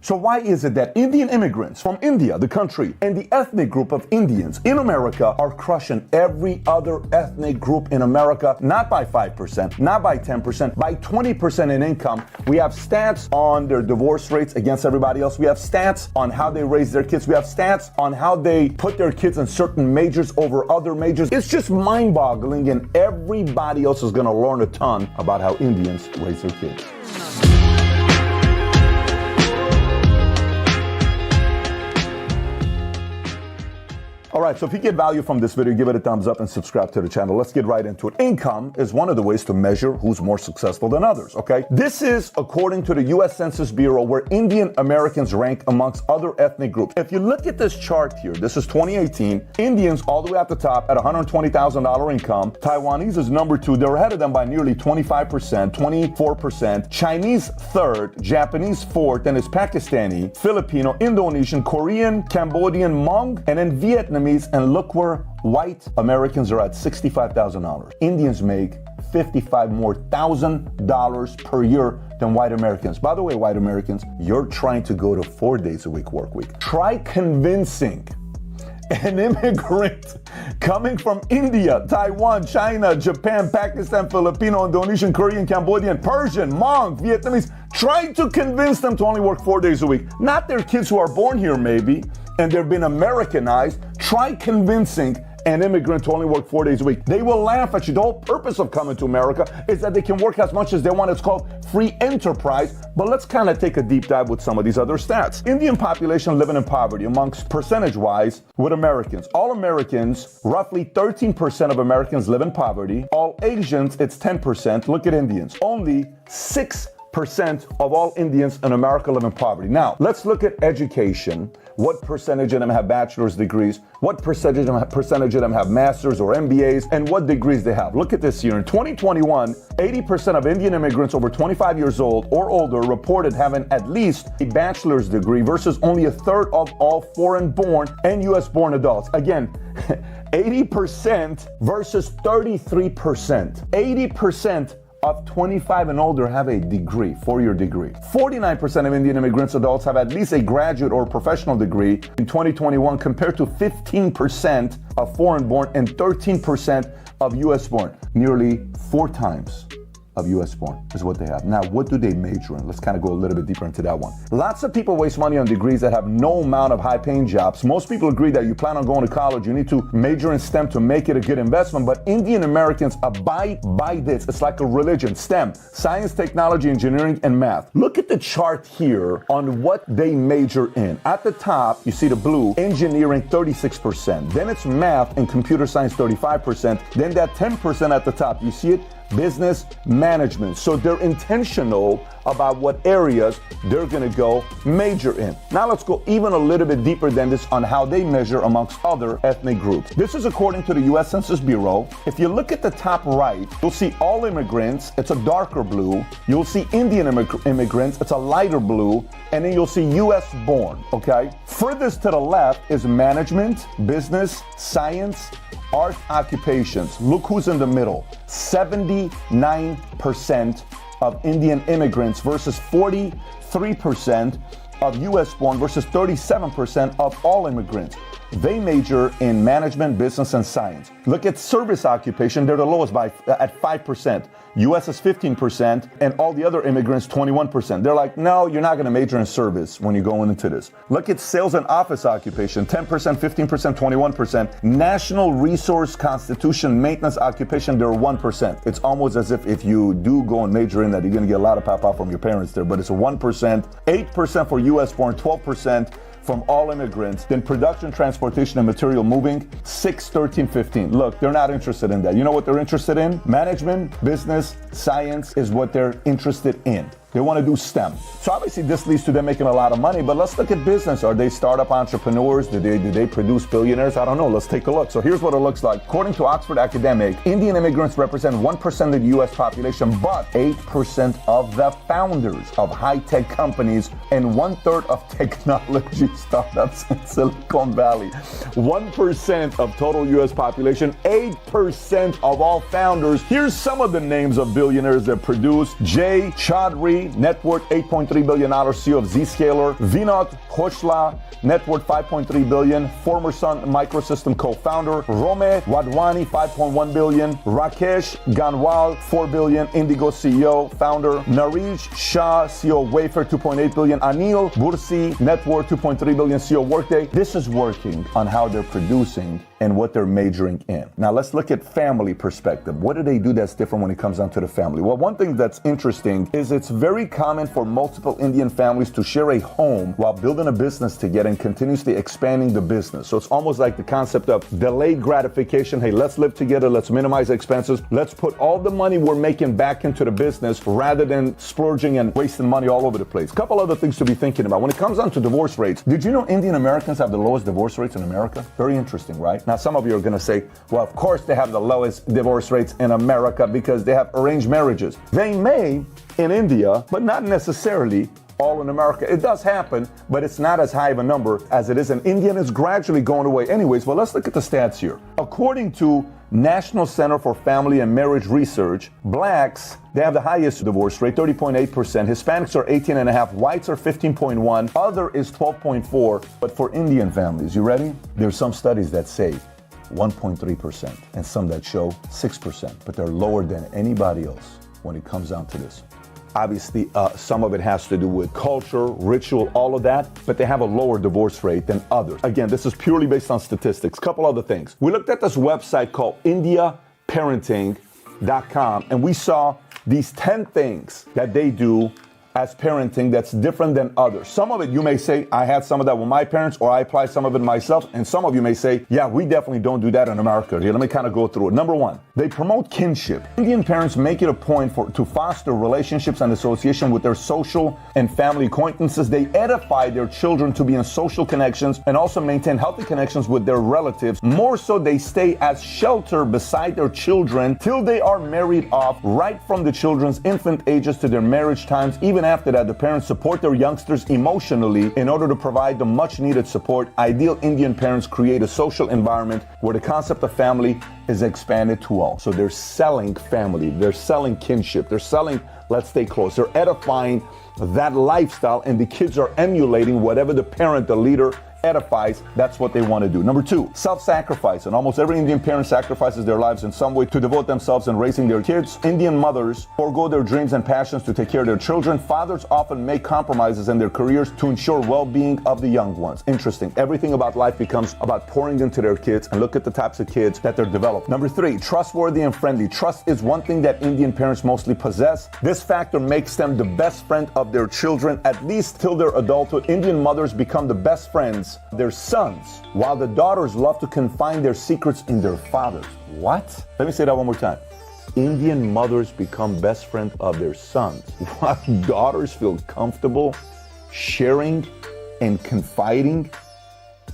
So why is it that Indian immigrants from India, the country, and the ethnic group of Indians in America are crushing every other ethnic group in America, not by 5%, not by 10%, by 20% in income? We have stats on their divorce rates against everybody else. We have stats on how they raise their kids. We have stats on how they put their kids in certain majors over other majors. It's just mind-boggling, and everybody else is going to learn a ton about how Indians raise their kids. All right, so if you get value from this video, give it a thumbs up and subscribe to the channel. Let's get right into it. Income is one of the ways to measure who's more successful than others, okay? This is according to the U.S. Census Bureau, where Indian Americans rank amongst other ethnic groups. If you look at this chart here, this is 2018. Indians all the way at the top at $120,000 income. Taiwanese is number 2. They're ahead of them by nearly 25%, 24%. Chinese third, Japanese fourth, then it's Pakistani, Filipino, Indonesian, Korean, Cambodian, Hmong, and then Vietnamese. And look where white Americans are at $65,000. Indians make $55,000 more per year than white Americans. By the way, white Americans, you're trying to go to 4 days a week work week. Try convincing an immigrant coming from India, Taiwan, China, Japan, Pakistan, Filipino, Indonesian, Korean, Cambodian, Persian, Hmong, Vietnamese, trying to convince them to only work 4 days a week. Not their kids who are born here maybe, and they've been Americanized. Try convincing an immigrant to only work 4 days a week. They will laugh at you. The whole purpose of coming to America is that they can work as much as they want. It's called free enterprise. But let's kind of take a deep dive with some of these other stats. Indian population living in poverty amongst percentage-wise with Americans. All Americans, roughly 13% of Americans live in poverty. All Asians, it's 10%. Look at Indians. Only 6% of all Indians in America live in poverty. Now, let's look at education. What percentage of them have bachelor's degrees? What percentage of them have master's or MBAs? And what degrees they have? Look at this here. In 2021, 80% of Indian immigrants over 25 years old or older reported having at least a bachelor's degree versus only a third of all foreign-born and U.S.-born adults. Again, 80% versus 33%. 80% of 25 and older have a degree, 4-year degree. 49% of Indian immigrants adults have at least a graduate or professional degree in 2021 compared to 15% of foreign-born and 13% of U.S.-born. Nearly 4 times of U.S.-born is what they have. Now, what do they major in? Let's kind of go a little bit deeper into that one. Lots of people waste money on degrees that have no amount of high-paying jobs. Most people agree that you plan on going to college, you need to major in STEM to make it a good investment, but Indian Americans abide by this. It's like a religion. STEM, science, technology, engineering, and math. Look at the chart here on what they major in. At the top, you see the blue, engineering 36%. Then it's math and computer science 35%. Then that 10% at the top, you see it? Business management. So they're intentional about what areas they're going to go major in. Now let's go even a little bit deeper than this on how they measure amongst other ethnic groups. This is according to the U.S. Census Bureau. If you look at the top right, you'll see all immigrants, it's a darker blue. You'll see Indian immigrants, it's a lighter blue. And then you'll see U.S. born, okay? Furthest to the left is management, business, science, art, occupations. Look who's in the middle. 79% of Indian immigrants versus 43% of U.S. born versus 37% of all immigrants. They major in management, business, and science. Look at service occupation. They're the lowest at 5%. U.S. is 15%, and all the other immigrants, 21%. They're like, no, you're not going to major in service when you go into this. Look at sales and office occupation, 10%, 15%, 21%. National resource constitution maintenance occupation, they're 1%. It's almost as if you do go and major in that, you're going to get a lot of papa from your parents there, but it's a 1%, 8% for U.S. born, 12% from all immigrants. Then production, transportation, and material moving, 6, 13, 15. Look, they're not interested in that. You know what they're interested in? Management, business, science is what they're interested in. They want to do STEM. So obviously this leads to them making a lot of money, but let's look at business. Are they startup entrepreneurs? Do they produce billionaires? I don't know. Let's take a look. So here's what it looks like. According to Oxford Academic, Indian immigrants represent 1% of the U.S. population, but 8% of the founders of high-tech companies and 1/3 of technology startups in Silicon Valley. 1% of total U.S. population, 8% of all founders. Here's some of the names of billionaires that produce: Jay Chaudhry, Larry, net worth $8.3 billion, CEO of Zscaler. Vinod Khoshla, net worth $5.3 billion, former Sun Microsystem co-founder. Rome Wadhwani, $5.1 billion. Rakesh Ganwal, $4 billion, Indigo CEO, founder. Naresh Shah, CEO of Wayfair, $2.8 billion. Anil Bursi, net worth $2.3 billion, CEO of Workday. This is working on how they're producing and what they're majoring in. Now let's look at family perspective. What do they do that's different when it comes down to the family? Well, one thing that's interesting is it's very common for multiple Indian families to share a home while building a business together and continuously expanding the business. So it's almost like the concept of delayed gratification. Hey, let's live together, let's minimize expenses, let's put all the money we're making back into the business rather than splurging and wasting money all over the place. A couple other things to be thinking about. When it comes down to divorce rates, did you know Indian Americans have the lowest divorce rates in America? Very interesting, right? Now, some of you are going to say, well, of course they have the lowest divorce rates in America because they have arranged marriages. They may in India, but not necessarily all in America. It does happen, but it's not as high of a number as it is in India, and it's gradually going away anyways. Well, let's look at the stats here. According to National Center for Family and Marriage Research, blacks, they have the highest divorce rate, 30.8%. Hispanics are 18.5%. Whites are 15.1%. Other is 12.4%. But for Indian families, you ready? There's some studies that say 1.3% and some that show 6%, but they're lower than anybody else when it comes down to this. Obviously, some of it has to do with culture, ritual, all of that, but they have a lower divorce rate than others. Again, this is purely based on statistics. Couple other things. We looked at this website called indiaparenting.com, and we saw these 10 things that they do as parenting that's different than others. Some of it you may say, I had some of that with my parents, or I apply some of it myself, and some of you may say, yeah, we definitely don't do that in America. Here, let me kind of go through it. Number one, they promote kinship. Indian parents make it a point to foster relationships and association with their social and family acquaintances. They edify their children to be in social connections and also maintain healthy connections with their relatives. More so, they stay as shelter beside their children till they are married off, right from the children's infant ages to their marriage times. Even after that, the parents support their youngsters emotionally in order to provide the much needed support. Ideal Indian parents create a social environment where the concept of family is expanded to all. So they're selling family, they're selling kinship, they're selling let's stay close. They're edifying that lifestyle, and the kids are emulating whatever the parent, the leader, edifies. That's what they want to do. Number two, self-sacrifice. And almost every Indian parent sacrifices their lives in some way to devote themselves in raising their kids. Indian mothers forego their dreams and passions to take care of their children. Fathers often make compromises in their careers to ensure well-being of the young ones. Interesting. Everything about life becomes about pouring into their kids, and look at the types of kids that they're developing. Number three, trustworthy and friendly. Trust is one thing that Indian parents mostly possess. This factor makes them the best friend of their children, at least till their adulthood. Indian mothers become the best friends their sons, while the daughters love to confine their secrets in their fathers. What? Let me say that one more time. Indian mothers become best friends of their sons, while daughters feel comfortable sharing and confiding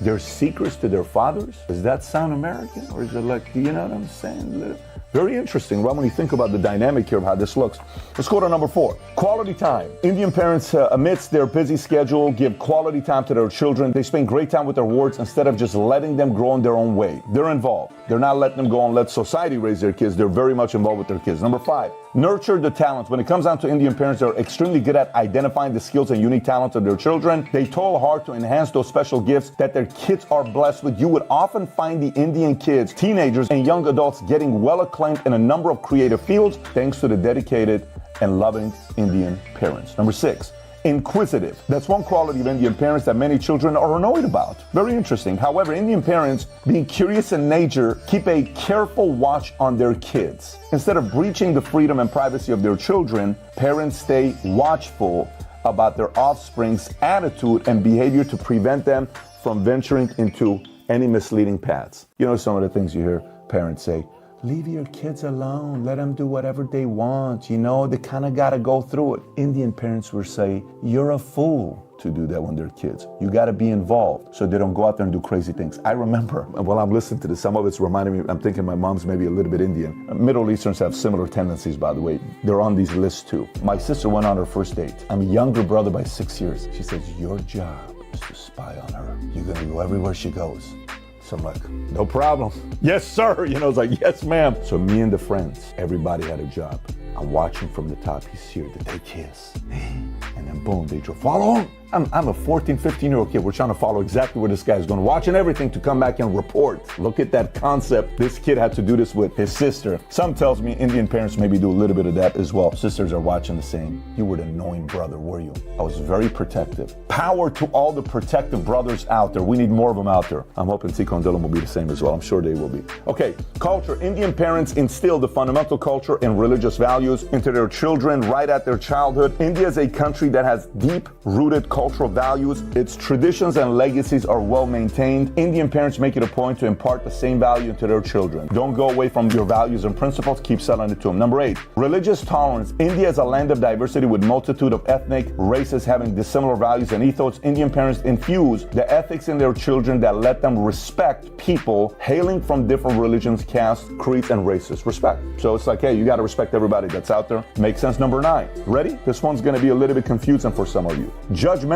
their secrets to their fathers. Does that sound American? Or is it like, do you know what I'm saying? Very interesting, right? When you think about the dynamic here of how this looks. Let's go to number four, quality time. Indian parents, amidst their busy schedule, give quality time to their children. They spend great time with their wards instead of just letting them grow in their own way. They're involved. They're not letting them go and let society raise their kids. They're very much involved with their kids. Number five, nurture the talents. When it comes down to Indian parents, they're extremely good at identifying the skills and unique talents of their children. They toil hard to enhance those special gifts that their kids are blessed with. You would often find the Indian kids, teenagers, and young adults getting well acclaimed in a number of creative fields thanks to the dedicated and loving Indian parents. Number six, inquisitive. That's one quality of Indian parents that many children are annoyed about. Very interesting. However, Indian parents, being curious in nature, keep a careful watch on their kids. Instead of breaching the freedom and privacy of their children, parents stay watchful about their offspring's attitude and behavior to prevent them from venturing into any misleading paths. You know, some of the things you hear parents say, leave your kids alone, let them do whatever they want. You know, they kind of got to go through it. Indian parents will say, you're a fool to do that when they're kids. You got to be involved so they don't go out there and do crazy things. I remember while I'm listening to this, some of it's reminding me, I'm thinking my mom's maybe a little bit Indian. Middle Easterns have similar tendencies, by the way. They're on these lists too. My sister went on her first date. I'm a younger brother by 6 years. She says, your job is to spy on her. You're going to go everywhere she goes. So I'm like, no problem. Yes, sir. You know, it's like, yes, ma'am. So me and the friends, everybody had a job. I'm watching from the top. He's here. Did they kiss? And then boom, they drove. Follow him. I'm a 14, 15-year-old kid. We're trying to follow exactly where this guy's going, watching everything to come back and report. Look at that concept. This kid had to do this with his sister. Some tells me Indian parents maybe do a little bit of that as well. Sisters are watching the same. You were the annoying brother, were you? I was very protective. Power to all the protective brothers out there. We need more of them out there. I'm hoping Tico and Dylan will be the same as well. I'm sure they will be. Okay, culture. Indian parents instill the fundamental culture and religious values into their children right at their childhood. India is a country that has deep-rooted cultural values. Its traditions and legacies are well maintained. Indian parents make it a point to impart the same value to their children. Don't go away from your values and principles. Keep selling it to them. Number 8, religious tolerance. India is a land of diversity with multitude of ethnic races having dissimilar values and ethos. Indian parents infuse the ethics in their children that let them respect people hailing from different religions, castes, creeds, and races. Respect. So it's like, hey, you got to respect everybody that's out there. Makes sense. Number 9, ready? This one's going to be a little bit confusing for some of you. Judgmental.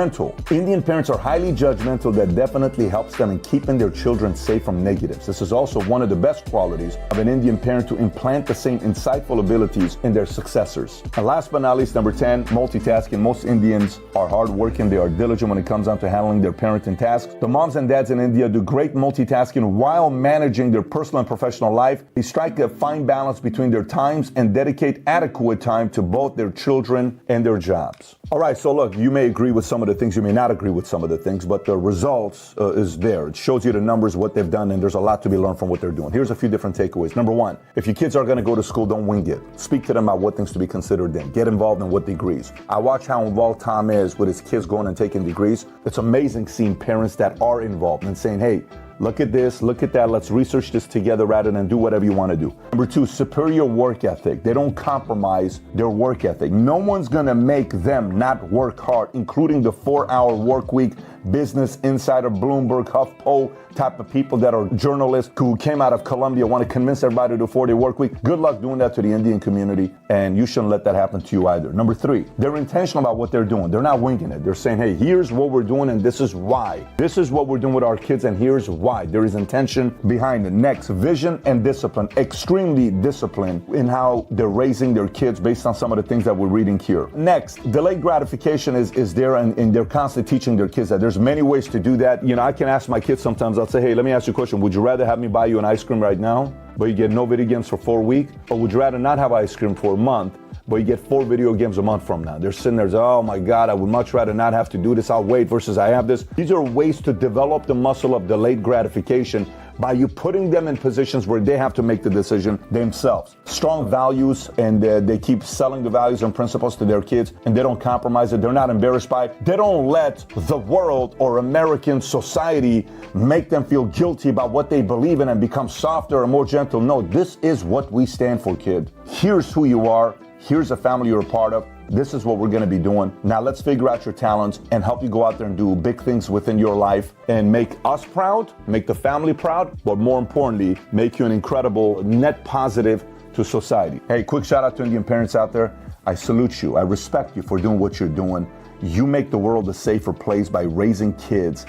Indian parents are highly judgmental. That definitely helps them in keeping their children safe from negatives. This is also one of the best qualities of an Indian parent, to implant the same insightful abilities in their successors. And last but not least, number 10, multitasking. Most Indians are hardworking. They are diligent when it comes down to handling their parenting tasks. The moms and dads in India do great multitasking while managing their personal and professional life. They strike a fine balance between their times and dedicate adequate time to both their children and their jobs. All right, so look, you may agree with some of the things, you may not agree with some of the things, but the results is there. It shows you the numbers, what they've done, and there's a lot to be learned from what they're doing. Here's a few different takeaways. Number 1, if your kids are going to go to school, don't wing it. Speak to them about what things to be considered then. Get involved in what degrees. I watch how involved Tom is with his kids going and taking degrees. It's amazing seeing parents that are involved and saying, hey, look at this, look at that, let's research this together rather than do whatever you want to do. Number 2, superior work ethic. They don't compromise their work ethic. No one's going to make them not work hard, including the 4-hour work week, Business Insider, Bloomberg, HuffPo type of people that are journalists who came out of Columbia, want to convince everybody to do a 4-day work week. Good luck doing that to the Indian community, and you shouldn't let that happen to you either. Number 3, they're intentional about what they're doing. They're not winging it. They're saying, hey, here's what we're doing and this is why. This is what we're doing with our kids and here's why. There is intention behind it. Next, vision and discipline. Extremely disciplined in how they're raising their kids based on some of the things that we're reading here. Next, delayed gratification is there, and they're constantly teaching their kids that there's many ways to do that. You know, I can ask my kids sometimes, I'll say, hey, let me ask you a question. Would you rather have me buy you an ice cream right now, but you get no video games for 4 weeks? Or would you rather not have ice cream for a month, but you get 4 video games a month from now? They're sitting there, oh my God, I would much rather not have to do this. I'll wait versus I have this. These are ways to develop the muscle of delayed gratification by you putting them in positions where they have to make the decision themselves. Strong values, and they keep selling the values and principles to their kids, and they don't compromise it. They're not embarrassed by it. They don't let the world or American society make them feel guilty about what they believe in and become softer and more gentle. No, this is what we stand for, kid. Here's who you are. Here's a family you're a part of. This is what we're going to be doing. Now let's figure out your talents and help you go out there and do big things within your life and make us proud, make the family proud, but more importantly, make you an incredible net positive to society. Hey, quick shout out to Indian parents out there. I salute you. I respect you for doing what you're doing. You make the world a safer place by raising kids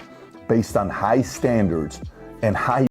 based on high standards and high